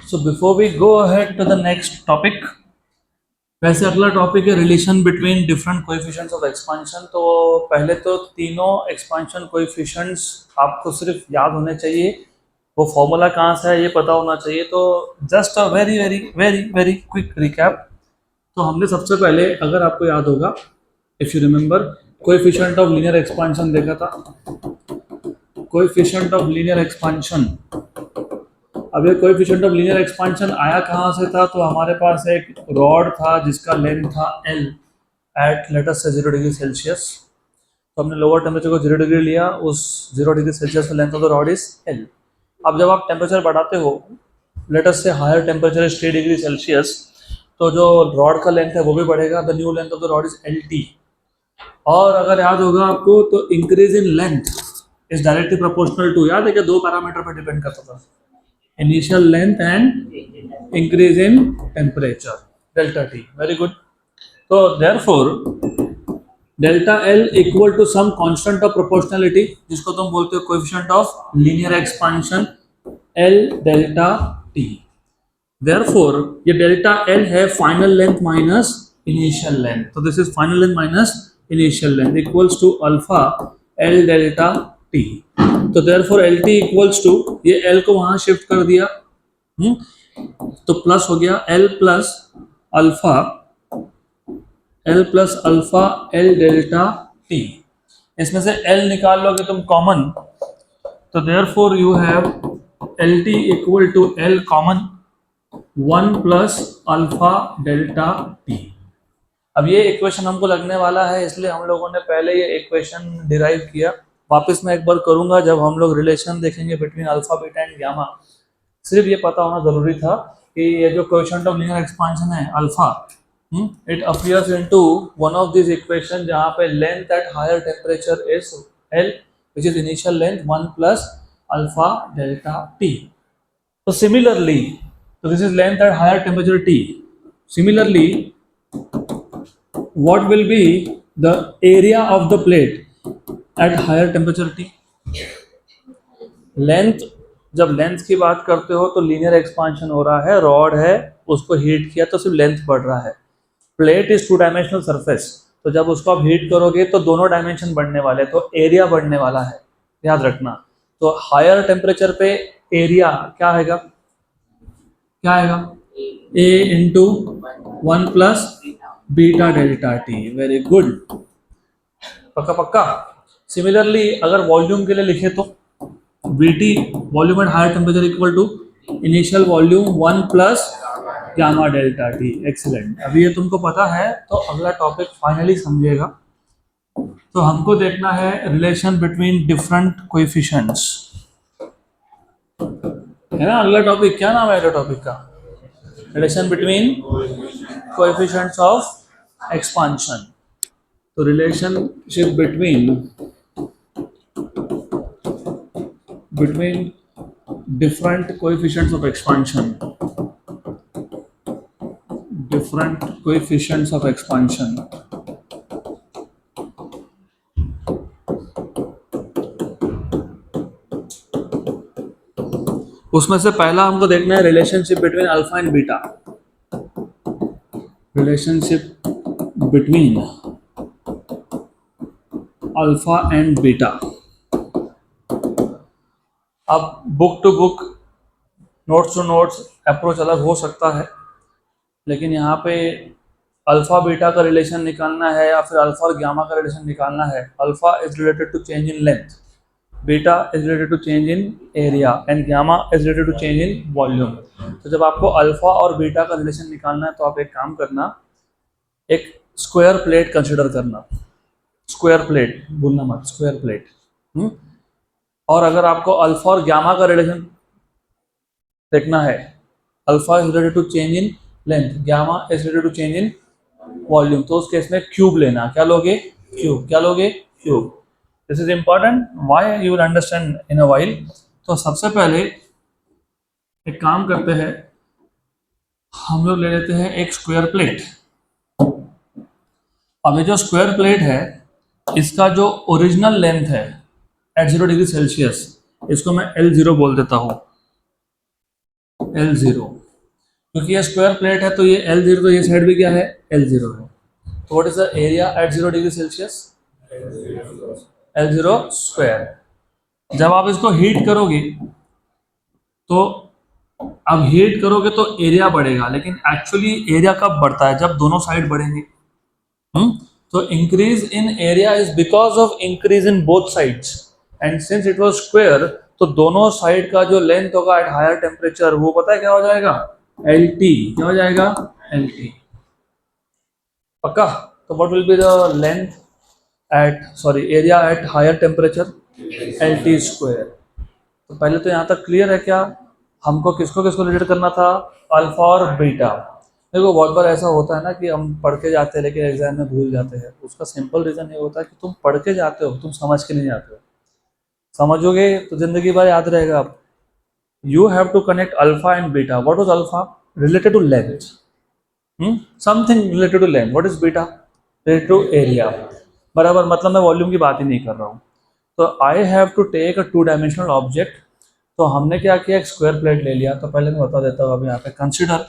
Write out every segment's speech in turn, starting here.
So before we go ahead to the next topic, वैसे अगला topic है relation between different coefficients of expansion. तो पहले तो तीनों एक्सपांशन कोएफिशिएंट्स आपको सिर्फ याद होने चाहिए, वो फॉर्मूला कहाँ से है ये पता होना चाहिए। तो just a very very very very quick recap. तो हमने सबसे पहले, अगर आपको याद होगा, if you remember, coefficient of linear expansion देखा था। कोएफिशिएंट ऑफ लीनियर एक्सपांशन, अब ये कोएफिशिएंट ऑफ लीनियर एक्सपांशन आया कहाँ से था? तो हमारे पास एक रॉड था जिसका लेंथ था L एट लेट अस से 0 डिग्री सेल्सियस। तो हमने लोअर टेम्परेचर को 0 डिग्री लिया, उस 0 डिग्री सेल्सियस का length of the rod is L। अब जब आप टेम्परेचर बढ़ाते हो, let us say higher temperature is 3 degree Celsius, तो जो रॉड का लेंथ है वो भी बढ़ेगा। The new length of the rod is LT। और अगर याद होगा आपको, तो increase in length is directly proportional to, याद है कि दो पैरामीटर पर डिपेंड करता था, initial length and increase in temperature, delta T. Very good. So therefore delta L equal to some constant of proportionality, जिसको तुम बोलते हो coefficient of linear expansion, L delta T. Therefore ये delta L है final length minus initial length. So this is final length minus initial length equals to alpha L delta T. तो therefore LT equals to, ये L को वहां shift कर दिया, तो plus हो गया L plus alpha L delta T। इसमें से L निकाल लोगे तुम कॉमन, तो therefore you have LT equal to L common 1 plus alpha delta T। अब ये इक्वेशन हमको लगने वाला है, इसलिए हम लोगों ने पहले ये इक्वेशन डिराइव किया। वापस मैं एक बार करूंगा जब हम लोग रिलेशन देखेंगे between alpha beta and gamma. सिर्फ ये पता होना जरूरी था कि ये जो कोएफिशिएंट ऑफ लीनियर एक्सपांशन है alpha, it appears into one of this equation जहां पे length at higher temperature is L which is initial length 1 plus alpha delta T। तो सिमिलरली, तो this is length at higher temperature T। Similarly what will be the area of the plate at higher temperature T? Length, जब length की बात करते हो तो linear expansion हो रहा है, रॉड है, उसको हीट किया तो सिर्फ लेंथ बढ़ रहा है। प्लेट इज 2 डायमेंशनल सरफेस, तो जब उसको आप हीट करोगे तो दोनों डायमेंशन बढ़ने वाले, तो एरिया बढ़ने वाला है, याद रखना। तो हायर टेम्परेचर पे एरिया क्या आएगा, A into 1 plus beta delta T। Very good, पक्का पक्का। सिमिलरली अगर वॉल्यूम के लिए लिखे तो VT volume at higher temperature equal to initial volume 1 plus gamma delta T। Excellent. अभी ये तुमको पता है, तो अगला टॉपिक फाइनली समझेगा। तो हमको देखना है रिलेशन बिटवीन डिफरेंट कोएफिशिएंट्स, है ना। अगला टॉपिक क्या नाम है अगला टॉपिक का? Relation between coefficients of expansion. तो relationship between different coefficients of expansion, different coefficients of expansion। उसमें से पहला हमको देखना है relationship between alpha and beta. Relationship between alpha and beta. अब book to book, notes to notes approach अलग हो सकता है, लेकिन यहाँ पे अल्फा बीटा का रिलेशन निकालना है या फिर अल्फा और गामा का रिलेशन निकालना है। Alpha is related to change in length, beta is related to change in area and gamma is related to change in volume. तो जब आपको अल्फा और बीटा का रिलेशन निकालना है तो आप एक काम करना, एक स्क्वायर प्लेट कंसिडर करना। स्क्वायर प्लेट भूलना मत, स्क्वायर प्लेट। और अगर आपको अल्फा और गामा का रिलेशन देखना है, alpha is related to change in length, gamma is related to change in volume, तो उस केस में क्यूब लेना। क्या लोगे? क्यूब। क्या लोगे? Cube. This is important, why you will understand in a while. तो सबसे पहले एक काम करते हैं, हम लोग ले लेते हैं एक स्क्वायर प्लेट। अब ये जो स्क्वायर प्लेट है, इसका जो ओरिजिनल लेंथ है एट 0 डिग्री सेल्सियस, इसको मैं L0 बोल देता हूँ। L0, क्योंकि ये स्क्वायर प्लेट है तो ये L0, तो ये साइड भी क्या है, L0 है। तो what is the area at 0 degree Celsius, L0 square. जब आप इसको हीट करोगे तो अब हीट करोगे तो एरिया बढ़ेगा, लेकिन एक्चुअली एरिया कब बढ़ता है, जब दोनों साइड बढ़ेंगे। हम्म तो increase in area is because of increase in both sides, and since it was square तो दोनों साइड का जो लेंथ होगा एट हायर टेम्परेचर वो पता है क्या हो जाएगा, एल टी। क्या हो जाएगा, एल टी। पक्का। तो what will be the length at, sorry, area at higher temperature, L T square. तो पहले तो यहाँ तक क्लियर है क्या, हमको किसको किसको रिलेट करना था, अल्फा और बीटा। देखो बहुत बार ऐसा होता है ना कि हम पढ़ के जाते हैं लेकिन एग्जाम में भूल जाते हैं। उसका सिंपल रीजन ये होता है कि तुम पढ़ के जाते हो, तुम समझ के नहीं जाते हो। समझोगे तो जिंदगी भर याद रहेगा। आप you have to connect alpha and beta. What was alpha, related to length, something related to length. What is beta, related to area. बराबर, मतलब मैं वॉल्यूम की बात ही नहीं कर रहा हूँ। तो I have to take a 2 dimensional object. तो हमने क्या किया, एक स्क्वायर प्लेट ले लिया। तो पहले मैं बता देता हूँ, अब यहाँ पे consider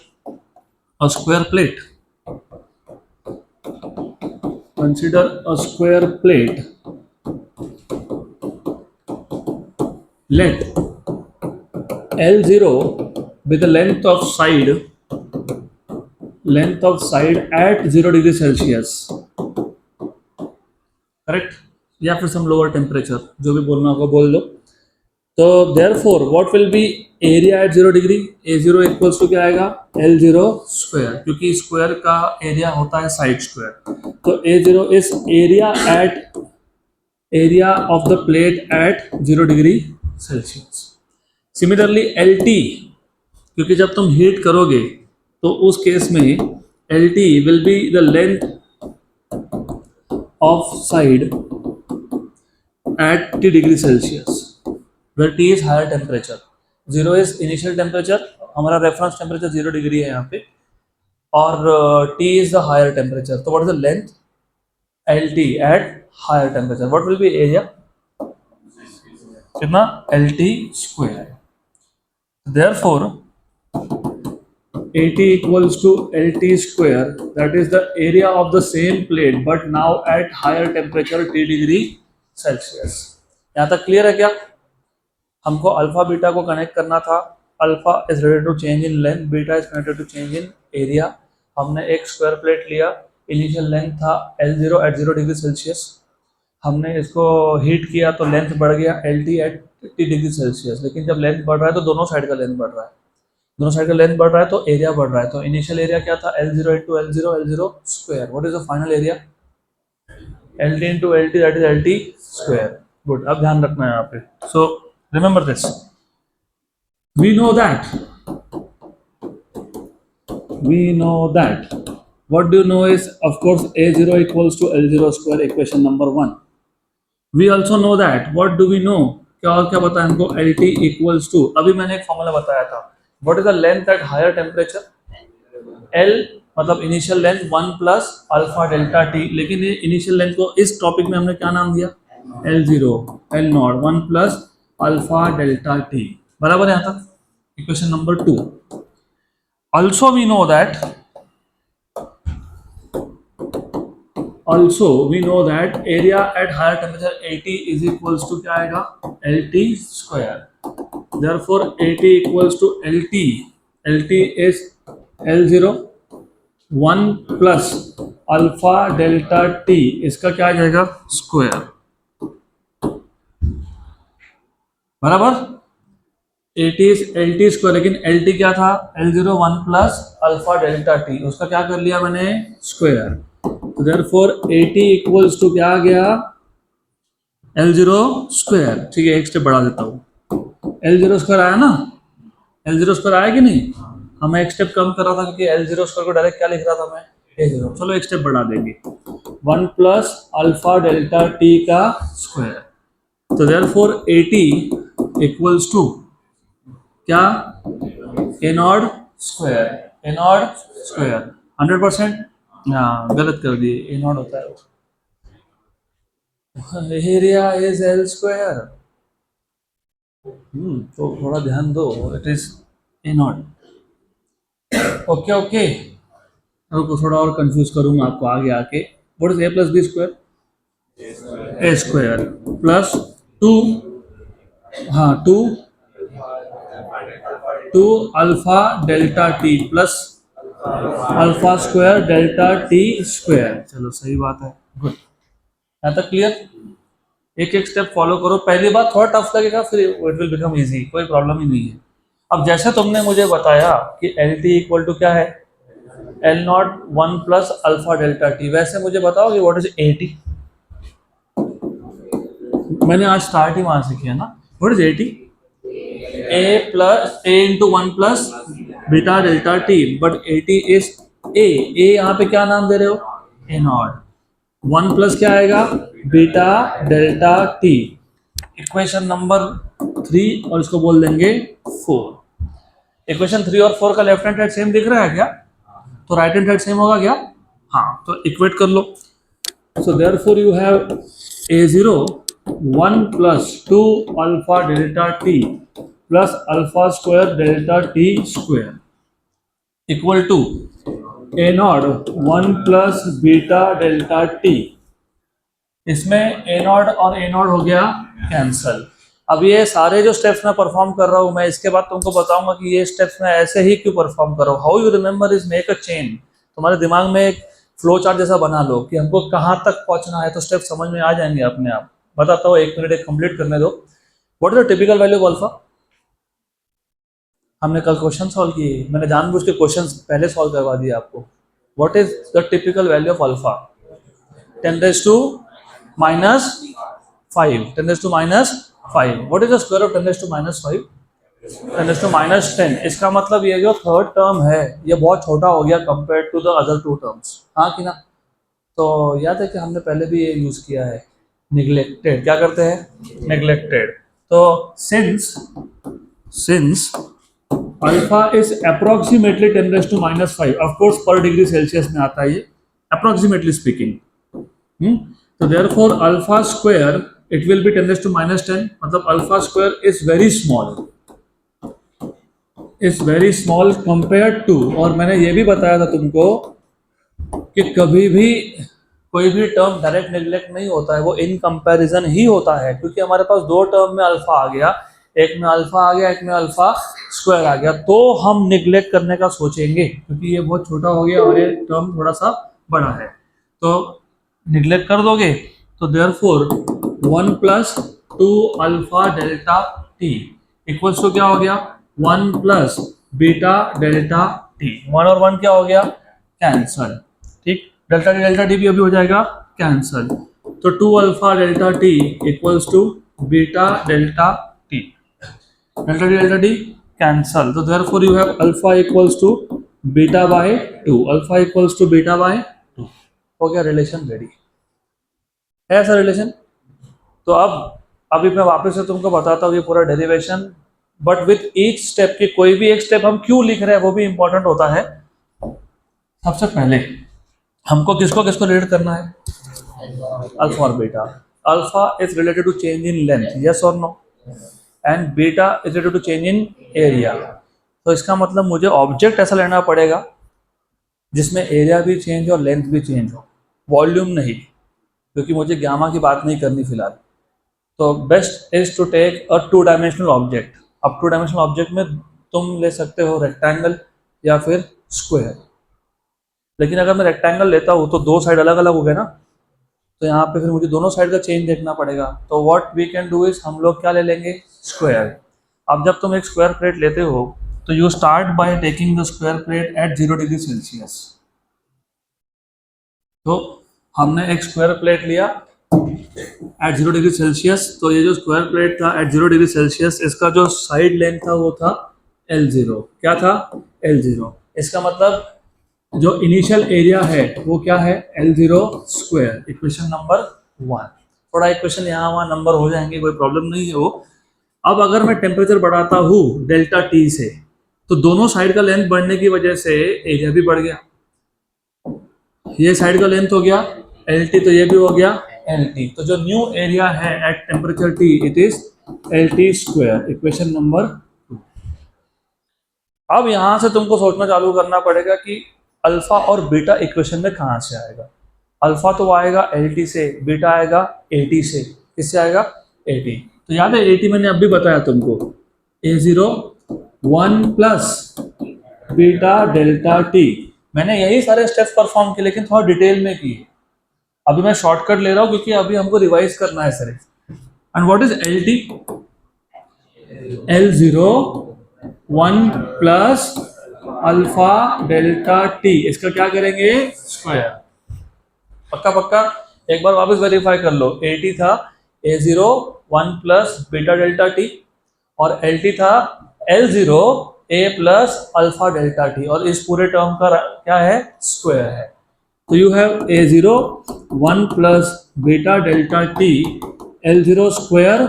a square plate, consider a square plate, let L0 with the length of side at 0 degree Celsius, correct, या फिर सम लोअर टेम्परेचर, जो भी बोलना होगा बोल दो। तो therefore what will be area at 0 degree, A0 equals to क्या आएगा, L0 स्क्वायर, क्योंकि स्क्वायर का एरिया होता है साइड स्क्वायर। तो A0 is area of the plate at 0 degree Celsius. Similarly L T, क्योंकि जब तुम हीट करोगे तो उस केस में L T will be the length of side at T degree Celsius, where T is higher temperature. 0 is initial temperature, हमारा reference temperature 0 degree है यहाँ पे, और T is the higher temperature. तो what is the length, L T at higher temperature. What will be area, कितना, L T square. Therefore, AT equals to LT square, that is the area of the same plate but now at higher temperature T degree Celsius. यहाँ तक clear है क्या, हमको alpha beta को connect करना था। Alpha is related to change in length, beta is connected to change in area. हमने एक स्क्वायर प्लेट लिया, इनिशियल लेंथ था L0 एट 0 डिग्री सेल्सियस। हमने इसको हीट किया तो लेंथ बढ़ गया LT at T degree Celsius. लेकिन जब लेंथ बढ़ रहा है तो दोनों साइड का लेंथ बढ़ रहा है, दोनों साइड का लेंथ बढ़ रहा है तो एरिया बढ़ रहा है। तो इनिशियल एरिया क्या था, L0 into L0 square. What is the final area, LT into LT, that is LT square. Good, अब ध्यान रखना है यहाँ पे। So remember this, we know that what do you know is of course A0 equals to L0 square, equation number 1. We also know that, what do we know, क्या और क्या बताया हमको, LT equals to, अभी मैंने एक formula बताया था, what is the length at higher temperature, L मतलब initial length 1 plus alpha delta T. लेकिन ये इनिशियल लेंथ को इस टॉपिक में हमने क्या नाम दिया, L0 L not 1 plus alpha delta T. बराबर यहाँ तक, equation number 2। Also we know that area at higher temperature AT is equals to क्या आएगा, LT square. Therefore AT equals to LT. LT is L0 1 plus alpha delta T, इसका क्या आ जाएगा, square. बराबर, eighty L T square, लेकिन L T क्या था, L0 1 plus alpha delta T, उसका क्या कर लिया मैंने, स्क्वायर। तो देयरफॉर AT इक्वल्स टू क्या आ गया, L0 स्क्वायर। ठीक है, एक स्टेप बढ़ा देता हूँ, L0 स्क्वायर आया ना, L0 स्क्वायर आया कि नहीं, हमें एक स्टेप कम कर रहा था क्योंकि L0 स्क्वायर को डायरेक्ट क्या लिख रहा था मैं, A0। चलो एक स्टेप बढ़ा देंगे, 1 प्लस अल्फा डेल्टा टी का स्क्वायर। तो देयरफॉर AT इक्वल्स टू क्या, A naught square, A naught square 100%। हाँ गलत कर दिए, ए नॉट होता है, एरिया इज एल स्क्वायर। तो थोड़ा ध्यान दो, it is A naught. Okay okay, रुको थोड़ा और कंफ्यूज करूंगा आपको आगे आके. What is a plus B square? A square plus two, हाँ two alpha delta T plus alpha square delta T square. चलो सही बात है, गुड. यहाँ तक क्लियर? एक एक स्टेप फॉलो करो. पहली बार थोड़ा टफ लगेगा, फिर इट विल बिकम इजी, कोई प्रॉब्लम ही नहीं है. अब जैसे तुमने मुझे बताया कि एल टी इक्वल टू क्या है, L not one plus alpha delta T, वैसे मुझे बताओ कि व्हाट इज ए टी. मैंने आज स्टार्ट ही वहां से किया ना. What is A T? A plus A into one plus beta delta T, but A T is A. A यहाँ पे क्या नाम दे रहे हो? ए नॉट. वन प्लस क्या आएगा? Beta delta T. Equation number 3 और इसको बोल देंगे 4. इक्वेशन 3 और 4 का लेफ्ट हैंड साइड सेम दिख रहा है क्या? तो राइट हैंड साइड सेम होगा क्या? हाँ, तो इक्वेट कर लो. So therefore you have a0 1 plus 2 alpha delta T plus alpha square delta T square equal to A naught 1 plus beta delta T. इसमें ए नॉट और ए नॉट हो गया कैंसल. अब ये सारे जो स्टेप्स मैं परफॉर्म कर रहा हूँ, मैं इसके बाद तुमको बताऊंगा कि ये स्टेप्स मैं ऐसे ही क्यों परफॉर्म कर रहा हूँ. How you remember is make a chain. तुम्हारे दिमाग में एक फ्लो चार्ट जैसा बना लो कि हमको कहाँ तक पहुंचना है, तो स्टेप समझ में आ जाएंगे अपने आप. बताता हूँ, 1 मिनट एक कंप्लीट करने दो. What is the typical value of alpha? हमने कल क्वेश्चन सॉल्व किए, मैंने जानबूझ के क्वेश्चन पहले सॉल्व करवा दिए आपको. What is the typical value of alpha? 10 raised to minus 5. 10 raised to minus 5. What is the square of 10 raised to minus 5? 10 raised to minus 10. इसका मतलब ये जो थर्ड टर्म है ये बहुत छोटा हो गया compare to the other two terms. हाँ कि ना? तो याद है कि हमने पहले भी ये यूज किया है, निग्लेक्टेड. क्या करते हैं? निग्लेक्टेड. तो since alpha is approximately 10 raised to minus 5, of course पर डिग्री सेल्सियस में आता है ये, अप्रोक्सीमेटली स्पीकिंग. तो therefore alpha square it will be 10 raised to minus 10. मतलब alpha square is very small compare to. और मैंने ये भी बताया था तुमको कि कभी भी कोई भी टर्म डायरेक्ट निग्लेक्ट नहीं होता है, वो इन कंपैरिजन ही होता है. क्योंकि हमारे पास दो टर्म में अल्फा आ गया, एक में अल्फा आ गया, एक में अल्फा स्क्वायर आ गया, तो हम निग्लेक्ट करने का सोचेंगे क्योंकि ये बहुत छोटा हो गया और ये टर्म थोड़ा सा बड़ा है, तो निग्लेक्ट कर दोगे. तो therefore 1 plus 2 alpha delta T equals to क्या हो गया? 1 प्लस बीटा डेल्टा टी. 1 और 1 क्या हो गया? कैंसल. ठीक, डेल्टा टी भी अभी हो जाएगा कैंसल. तो 2 alpha delta T equals to beta delta T. Delta T cancel. तो therefore you have alpha equals to beta by 2. Alpha equals to beta by 2. हो गया रिलेशन रेडी. है ऐसा रिलेशन? तो अब अभी मैं वापस से तुमको बताता हूँ ये पूरा derivation, but with each step की कोई भी एक स्टेप हम क्यों लिख रहे हैं वो भी इंपॉर्टेंट होता है. सबसे पहले हमको किसको किसको रिलेट करना है? अल्फा और beta. Alpha is related to change in length, yes और no, and beta is related to change in area. तो इसका मतलब मुझे ऑब्जेक्ट ऐसा लेना पड़ेगा जिसमें एरिया भी चेंज और लेंथ भी चेंज हो, वॉल्यूम नहीं, क्योंकि मुझे गामा की बात नहीं करनी फिलहाल. तो best is to take a 2 dimensional object. अब 2 डायमेंशनल ऑब्जेक्ट में तुम ले सकते हो रेक्टेंगल या फिर स्क्वायर. लेकिन अगर मैं रेक्टेंगल लेता हूँ तो दो साइड अलग अलग हो गए ना, तो यहाँ पे फिर मुझे दोनों साइड का चेंज देखना पड़ेगा. तो what we can do is हम लोग क्या ले लेंगे? स्क्वायर. अब जब तुम एक स्क्वायर प्लेट लेते हो तो you start by taking the square plate at 0 degree Celsius. तो हमने एक स्क्वायर प्लेट लिया एट 0 डिग्री सेल्सियस. तो ये जो स्क्वायर प्लेट था एट 0 डिग्री सेल्सियस, इसका जो साइड लेंथ था वो था L0. क्या था? L0. इसका मतलब जो इनिशियल एरिया है वो क्या है? L0 square. Equation number 1. थोड़ा इक्वेशन यहाँ वहाँ नंबर हो जाएंगे, कोई प्रॉब्लम नहीं है वो. अब अगर मैं टेम्परेचर बढ़ाता हूँ डेल्टा टी से, तो दोनों साइड का लेंथ बढ़ने की वजह से एरिया भी बढ़ गया. ये साइड का लेंथ हो गया LT, तो ये भी हो गया LT. तो जो न्यू एरिया है at temperature T, it is LT square. Equation number 2. अब यहां से तुमको सोचना चालू करना पड़ेगा कि अल्फा और बीटा इक्वेशन में कहां से आएगा। अल्फा तो आएगा एल से, बीटा आएगा ए से। किससे आएगा? ए। तो याद है ए मैंने अभी बताया तुमको, A0 1 plus beta delta T. मैंने यही सारे स्टेप्स परफॉर्म किए लेकिन थोड़ा डिटेल में किए। अभी मैं शॉर्टकट ले रहा हूं क्योंकि अभी हमको रिवाइज करना है सिर्फ। And what is L T? L0 1 plus alpha delta T, इसका क्या करेंगे? स्क्वायर। पक्का पक्का? एक बार वापस वेरीफाई कर लो। ए टी था A0 1 plus beta delta T, और एल टी था L0 A plus alpha delta T, और इस पूरे टर्म का क्या है? स्क्वायर है। तो you have A0 1 plus beta delta T, L0 square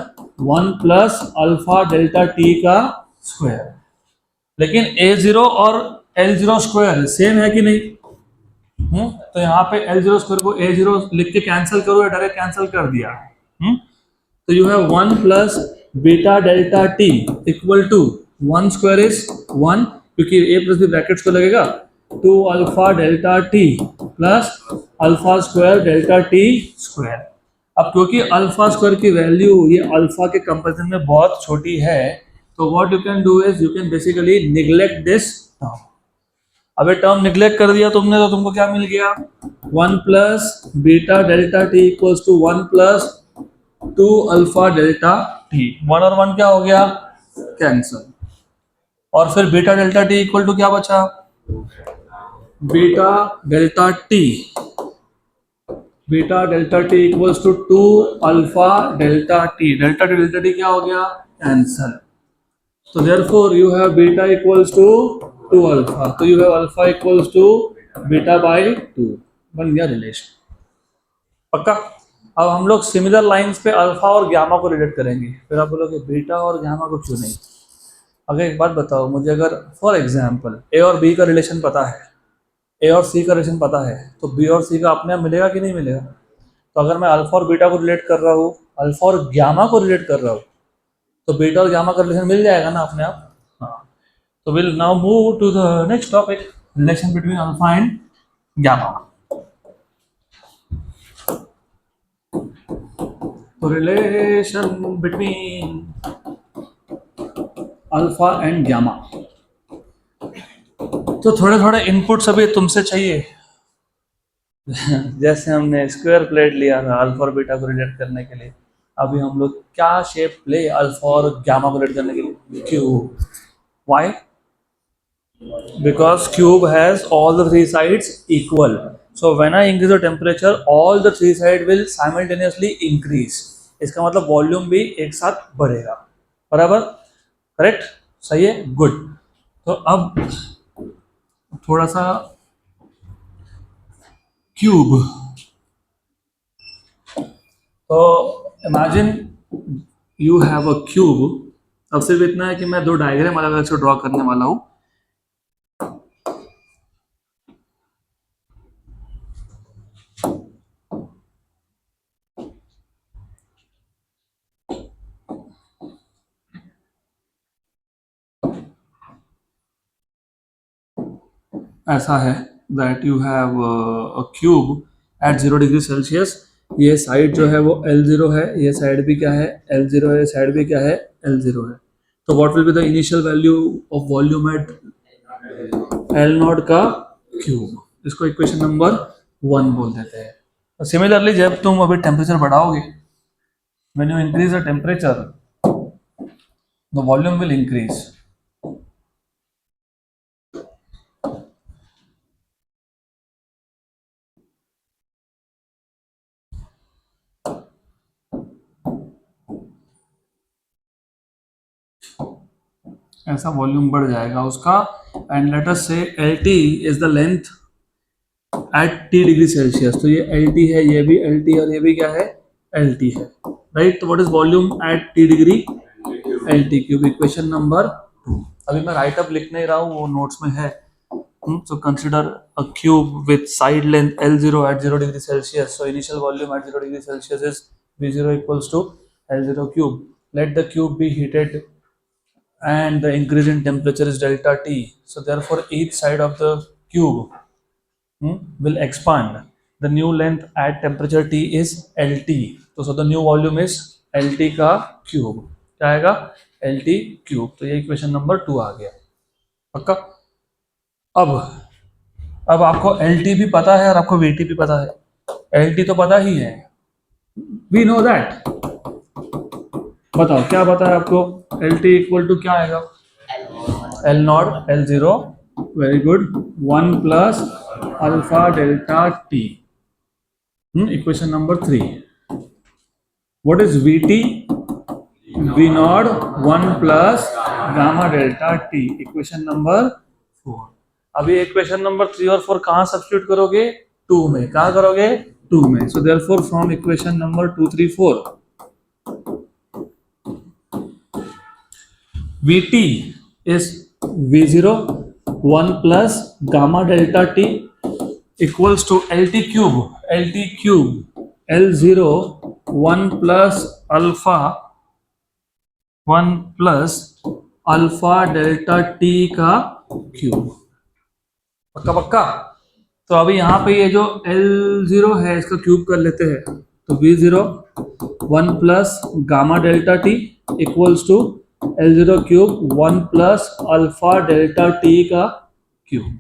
1 plus alpha delta T का स्क्वायर। लेकिन A0 और L0 स्क्वायर सेम है कि नहीं? तो यहाँ पे L0 स्क्वायर को A0 लिख के कैंसिल करो या डायरेक्ट कैंसिल कर दिया। तो you have 1 plus beta delta T equal to 1 square is 1, क्योंकि A प्लस बी ब्रैकेट्स को लगेगा, 2 alpha delta T plus alpha square delta T square. अब क्योंकि अल्फा स्क्वायर की वैल्यू ये अल्फा के कंपैरिजन में बहुत छोटी है, तो what you can do is you can basically neglect this term. अब ये टर्म निग्लेक्ट कर दिया तुमने तो तुमको क्या मिल गया? 1 plus beta delta T equals to 1 plus 2 alpha delta T. 1 और 1 क्या हो गया? कैंसल। और फिर beta delta T equal to क्या बचा? Beta delta T, beta delta T equals to 2 alpha delta T. Delta T क्या हो गया? Cancel. So therefore you have beta equals to 2 alpha. So you have alpha equals to beta by 2. बन गया relation. पक्का? अब हम लोग similar lines पे अल्फा और गामा को रिलेट करेंगे। फिर आप बोलोगे बीटा और गामा को क्यों नहीं? अगर एक बात बताओ मुझे, अगर फॉर एग्जांपल ए और बी का रिलेशन पता है, ए और सी का रिलेशन पता है, तो बी और सी का अपने आप मिलेगा कि नहीं मिलेगा? तो अगर मैं अल्फा और बीटा को रिलेट कर रहा हूँ, अल्फा और गामा को रिलेट कर रहा हूँ, तो बीटा और गामा का रिलेशन मिल जाएगा ना अपने आप। हाँ, तो we'll now move to the next topic, relation between alpha and gamma. तो relation between alpha and gamma, तो थोड़े थोड़े इनपुट्स अभी तुमसे चाहिए। जैसे हमने स्क्वायर प्लेट लिया था अल्फा और बीटा को रिलेट करने के लिए, अभी हम लोग क्या शेप ले अल्फा और गामा को रिलेट करने के लिए? Cube. Why? Because cube has all the three sides equal. So when I increase the temperature, all the three sides will simultaneously increase. इसका मतलब वॉल्यूम भी एक साथ बढ़ेगा। बराबर? करेक्ट? सही है? गुड। तो अब थोड़ा सा क्यूब, तो imagine you have a cube. अब सिर्फ इतना है कि मैं दो डायग्राम अलग अलग से ड्रॉ करने वाला हूं। ऐसा है that you have a cube at 0 degree Celsius. ये साइड जो है वो L0 है, ये साइड भी क्या है? L0 है, साइड भी क्या है? L0 है। तो what will be the initial value of volume at L0 का क्यूब? इसको इक्वेशन नंबर 1 बोल देते हैं। सिमिलरली जब तुम अभी टेम्परेचर बढ़ाओगे, when you increase the temperature the volume will increase. ऐसा वॉल्यूम बढ़ जाएगा उसका। And let us say LT is the length at T degree Celsius. तो ये LT है, ये भी LT, और ये भी क्या है? LT है। राइट? तो what is volume at T degree? LT cube. Equation number 2। अभी मैं राइट अप लिख नहीं रहा हूँ, वो नोट्स में है। So consider a cube with side length L0 at 0 degree Celsius. So initial volume at 0 degree Celsius is V0 equals to L0 cube. Let the cube be heated and the increase in temperature is delta T. So therefore each side of the cube will expand. The new length at temperature T is LT. So the new volume is LT का cube. क्या आएगा? LT cube. तो ये equation number 2 आ गया. पक्का? अब आपको LT भी पता है और आपको VT भी पता है. LT तो पता ही है. We know that. बताओ क्या पता है आपको? LT इक्वल टू क्या आएगा? L not L0. Very good. 1 plus alpha delta T. Equation number 3. What is VT? V naught 1 plus gamma delta T. Equation number 4. अभी equation number 3 और 4 कहाँ substitute करोगे? 2 में. कहाँ करोगे? 2 में. So therefore from equation number 2, 3, 4, VT is V0 1 plus gamma delta T equals to LT cube. LT cube L0 1 plus alpha delta T का cube. पक्का पक्का. तो अभी यहाँ पे ये जो L0 है इसका क्यूब कर लेते हैं. तो V0 1 plus gamma delta T equals to L0 cube 1 plus alpha delta T का क्यूब.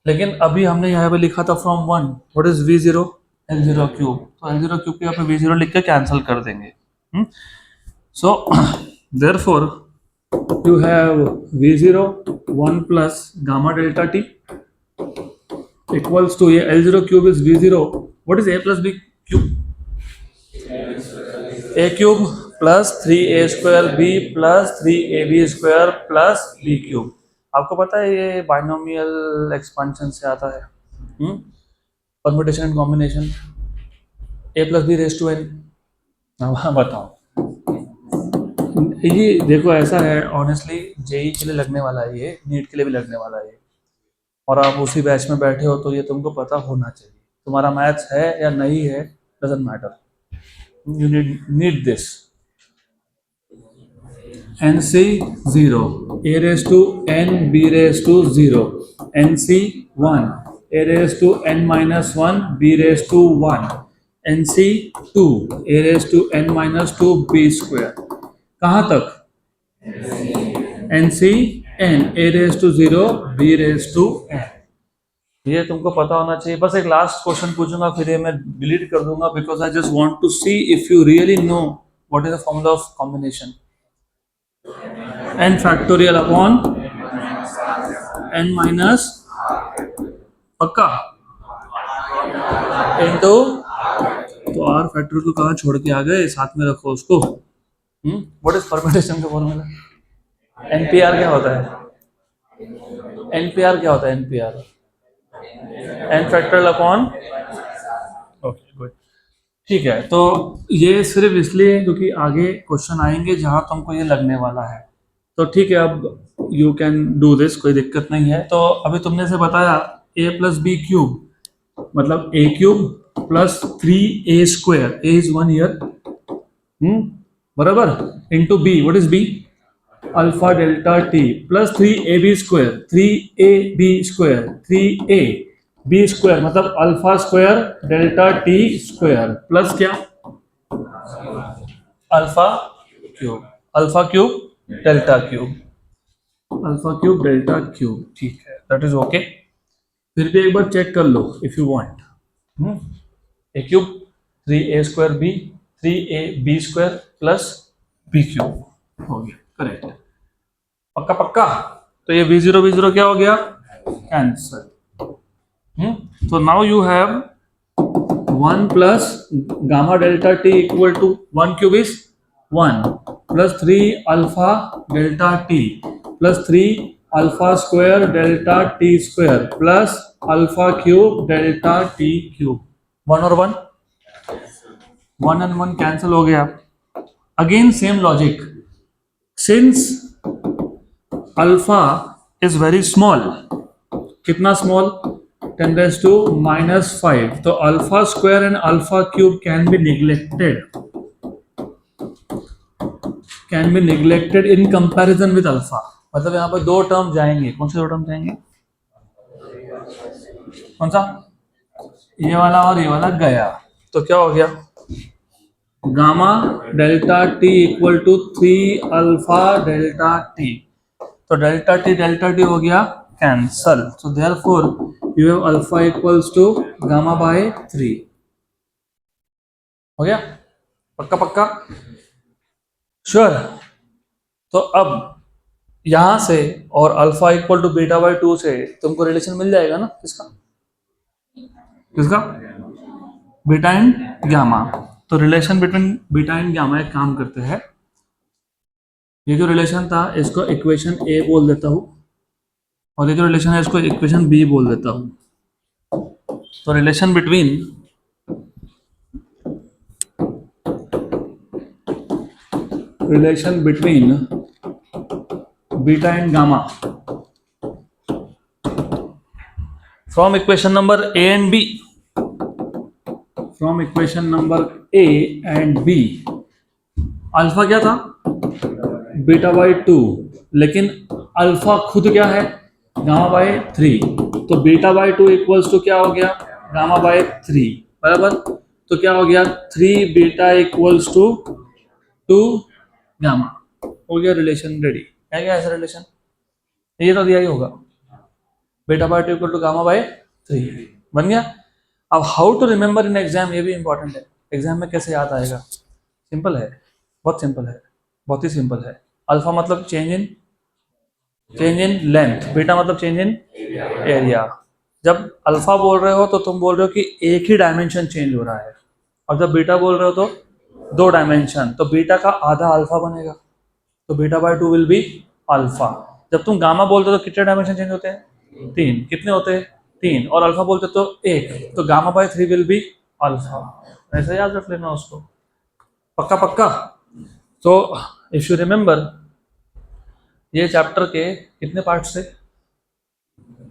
लेकिन अभी हमने यहाँ पे लिखा था from 1. What is V0? L0 cube. तो L0 क्यूब के यहाँ पे V0 लिख के कैंसिल कर देंगे. सो therefore you have V0 1 plus gamma delta T equals to ये L0 cube is V0. What is A plus B cube? A cube plus 3A square B plus 3AB square plus B cube. आपको पता है ये binomial expansion से आता है. Permutation and combination. A plus B raised to n. हाँ बताओ. ये देखो ऐसा है ऑनेस्टली जेई के लिए लगने वाला है ये, नीट के लिए भी लगने वाला है, और आप उसी बैच में बैठे हो तो ये तुमको पता होना चाहिए. तुम्हारा मैथ्स है या नहीं है doesn't matter. You need this. NC 0 A raised to n B raised to 0 NC 1 A raised to n minus 1 B raised to 1 NC 2 A raised to n minus 2 B square. कहाँ तक? NC n A raised to 0 B raised to n. ये तुमको पता होना चाहिए. बस एक last question पूछूंगा फिर ये मैं डिलीट कर दूंगा because I just want to see if you really know what is the formula of combination. n factorial upon n minus पक्का इनटू. तो r फैक्टोरियल को कहाँ छोड़ के आ गए? साथ में रखो उसको. व्हाट इज परम्यूटेशन का फॉर्मूला? NPR क्या होता है? NPR क्या होता है? NPR n factorial upon. Okay good. ठीक है. तो ये सिर्फ इसलिए क्योंकि आगे क्वेश्चन आएंगे जहां तुमको ये लगने वाला है. तो ठीक है अब यू कैन डू दिस, कोई दिक्कत नहीं है. तो अभी तुमने से बताया a प्लस बी क्यूब मतलब a cube plus 3a square. a is 1 ईयर बराबर into b. What is b? Alpha delta t plus 3ab square. 3ab square 3ab square मतलब alpha square delta t square plus क्या? Alpha cube. Alpha cube delta cube. Alpha cube delta cube. ठीक है that is okay. फिर भी एक बार check कर लो if you want. A cube 3a square b 3ab square plus b cube हो गया. करेक्ट. पक्का पक्का. तो ये V0 क्या हो गया? कैंसर. तो now you have 1 plus gamma delta t equal to 1 cube is 1 plus 3 alpha delta t plus 3 alpha square delta t square plus alpha cube delta t cube. 1 और 1 1 and 1 कैंसिल हो गया. Again same logic. Since alpha is very small. कितना small? 10 raised to minus 5. तो alpha square and alpha cube can be neglected. Can be neglected in comparison with alpha. मतलब यहाँ पर दो term जाएंगे, कौन से दो टर्म जाएंगे, कौन सा, ये वाला और ये वाला गया, तो क्या हो गया, gamma delta T equal to 3 alpha delta T. तो डेल्टा टी हो गया cancel, so therefore you have alpha equals to gamma by 3। हो गया, पक्का पक्का, श्योर। तो अब यहां से और alpha equal to beta by 2 से तुमको रिलेशन मिल जाएगा ना, किसका किसका, बीटा एंड गामा। तो relation between beta and gamma एक काम करते हैं, ये जो रिलेशन था इसको इक्वेशन ए बोल देता हूं, और ये जो रिलेशन है इसको इक्वेशन बी बोल देता हूं। तो relation between beta and gamma from equation number A and B, from equation number A and B, alpha क्या था, बीटा बाई 2, लेकिन अल्फा खुद क्या है, गामा बाई 3, तो बीटा बाई 2 इक्वल्स टू क्या हो गया, गामा बाई 3, बराबर। तो क्या हो गया, 3 बीटा इक्वल्स टू 2 गामा, हो गया रिलेशन रेडी। है क्या ऐसा रिलेशन, ये तो दिया ही होगा, beta by 2 equal to gamma by 3 बन गया। अब how to remember in exam, ये भी इंपॉर्टेंट है, एग्जाम में कैसे याद आएगा, सिंपल है, बहुत सिंपल है, बहुत ही सिंपल है। अल्फा मतलब चेंज इन लेंथ, बीटा मतलब चेंज इन एरिया। जब अल्फा बोल रहे हो तो तुम बोल रहे हो कि एक ही डायमेंशन चेंज हो रहा है, और जब बीटा बोल रहे हो तो 2 डायमेंशन, तो बीटा का आधा अल्फा बनेगा, तो beta by 2 will be alpha. जब तुम गामा बोलते हो तो कितने डायमेंशन चेंज होते हैं, 3, कितने होते हैं 3, और अल्फा बोलते तो 1, तो gamma by 3 will be alpha. ऐसे याद रख लेना उसको, पक्का पक्का। तो इफ यू रिमेंबर, ये चैप्टर के कितने पार्ट्स थे,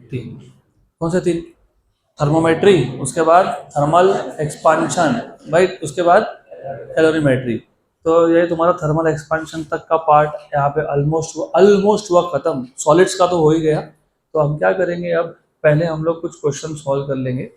3, कौन से 3, थर्मोमेट्री, उसके बाद थर्मल एक्सपांशन, भाई उसके बाद कैलोरीमेट्री। तो ये तुम्हारा थर्मल एक्सपांशन तक का पार्ट यहाँ पे ऑलमोस्ट हुआ खत्म। सॉलिड्स का तो हो ही गया, तो हम क्या करेंगे अब, पहले हम लोग कुछ क्वेश्चन सॉल्व कर लेंगे।